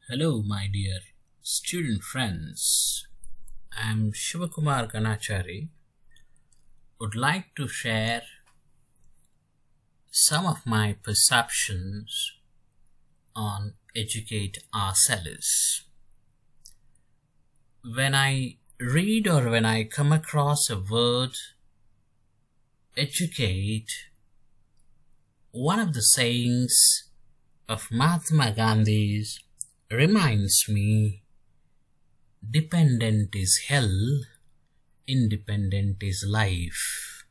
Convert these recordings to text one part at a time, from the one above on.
Hello, my dear student friends. I'm Shivakumar Ganachari. Would like to share some of my perceptions on educate ourselves. When I read or when I come across a word educate, one of the sayings of Mahatma Gandhi's reminds me dependent is hell, independent is life.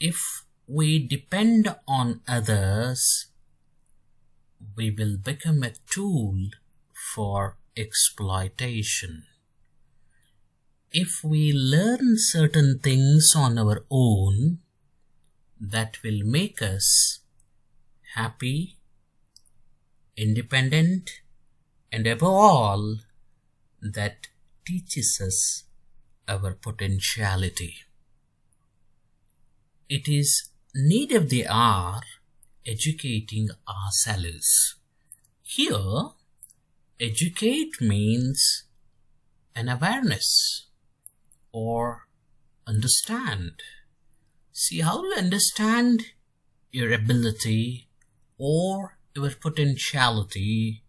If we depend on others, we will become a tool for exploitation. If we learn certain things on our own, that will make us happy, independent, and above all, that teaches us our potentiality. It is need of the hour educating ourselves. Here, educate means an awareness or understand. See, how do you understand your ability or your potentiality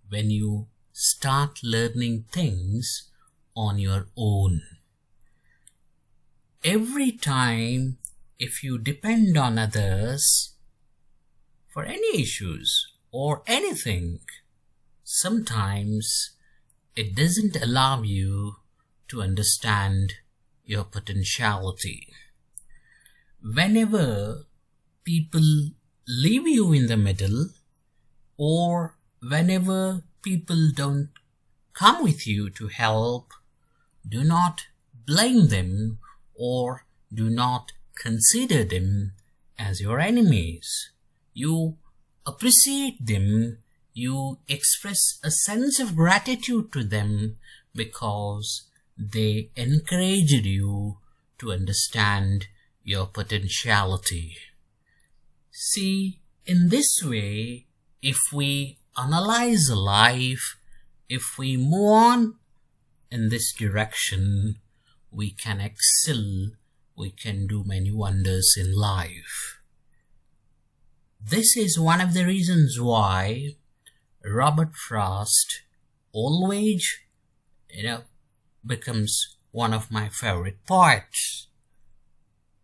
when you start learning things on your own? Every time if you depend on others for any issues or anything, sometimes it doesn't allow you to understand your potentiality. Whenever people leave you in the middle, or whenever people don't come with you to help, do not blame them or do not consider them as your enemies. You appreciate them, you express a sense of gratitude to them because they encouraged you to understand your potentiality. See, in this way, if we analyze life, if we move on in this direction, we can excel, we can do many wonders in life. This is one of the reasons why Robert Frost always, becomes one of my favorite poets.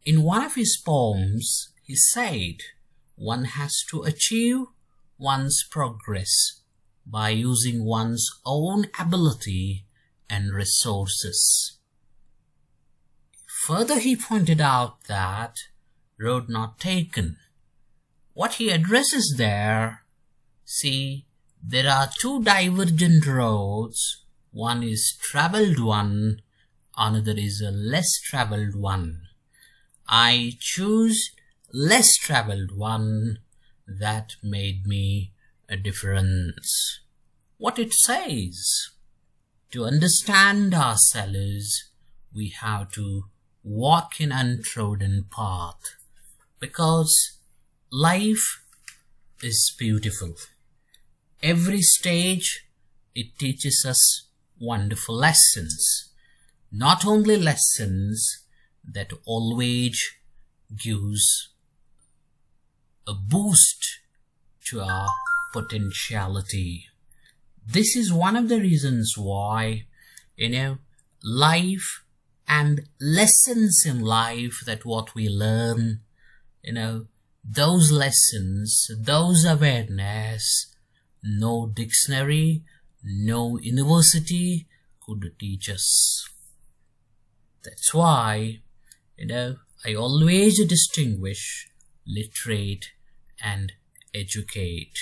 In one of his poems, he said, one has to achieve one's progress by using one's own ability and resources. Further, he pointed out that road not taken. What he addresses there, see, there are two divergent roads. One is traveled one, another is a less traveled one. I choose less traveled one. That made me a difference. What it says, to understand ourselves, we have to walk in untrodden path, because life is beautiful. Every stage, it teaches us wonderful lessons. Not only lessons that always gives a boost to our potentiality. This is one of the reasons why, life and lessons in life, that what we learn, those lessons, those awareness, no dictionary, no university could teach us. That's why, I always distinguish literate and educate.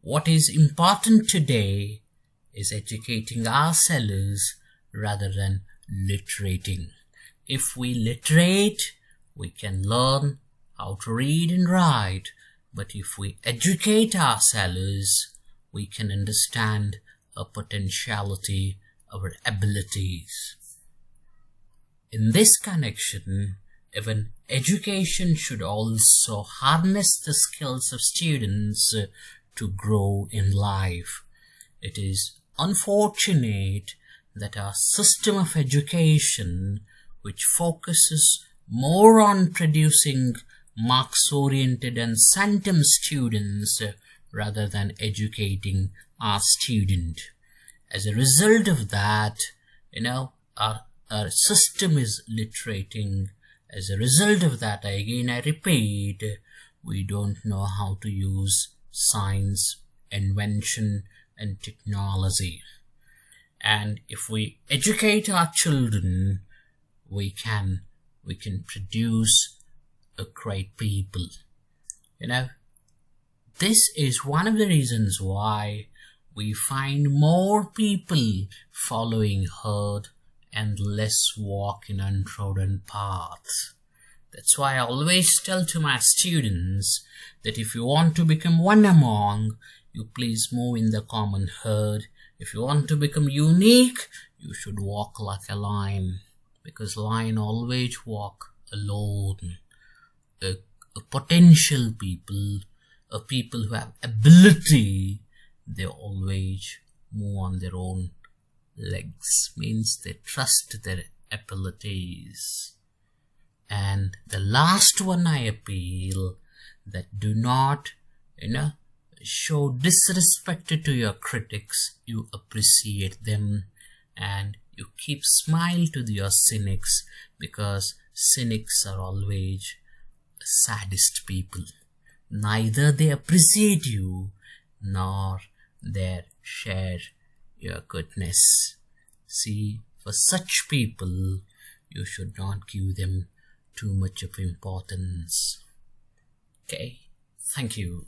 What is important today is educating ourselves rather than literating. If we literate, we can learn how to read and write, but if we educate ourselves, we can understand our potentiality, our abilities. In this connection, even education should also harness the skills of students to grow in life. it is unfortunate that our system of education, which focuses more on producing marks-oriented and centum students rather than educating our student. As a result of that, our system is literating. As a result of that, I repeat, we don't know how to use science, invention, and technology. And if we educate our children, we can produce a great people. This is one of the reasons why we find more people following herd and less walk in untrodden paths. That's why I always tell to my students that if you want to become one among, you please move in the common herd. If you want to become unique, you should walk like a lion, because lion always walk alone. A potential people, a people who have ability, they always move on their own legs, means they trust their abilities. And the last one I appeal, that do not, show disrespect to your critics. You appreciate them and you keep smile to your cynics, because cynics are always saddest people. Neither they appreciate you nor they share your goodness. See, for such people, you should not give them too much of importance. Okay, thank you.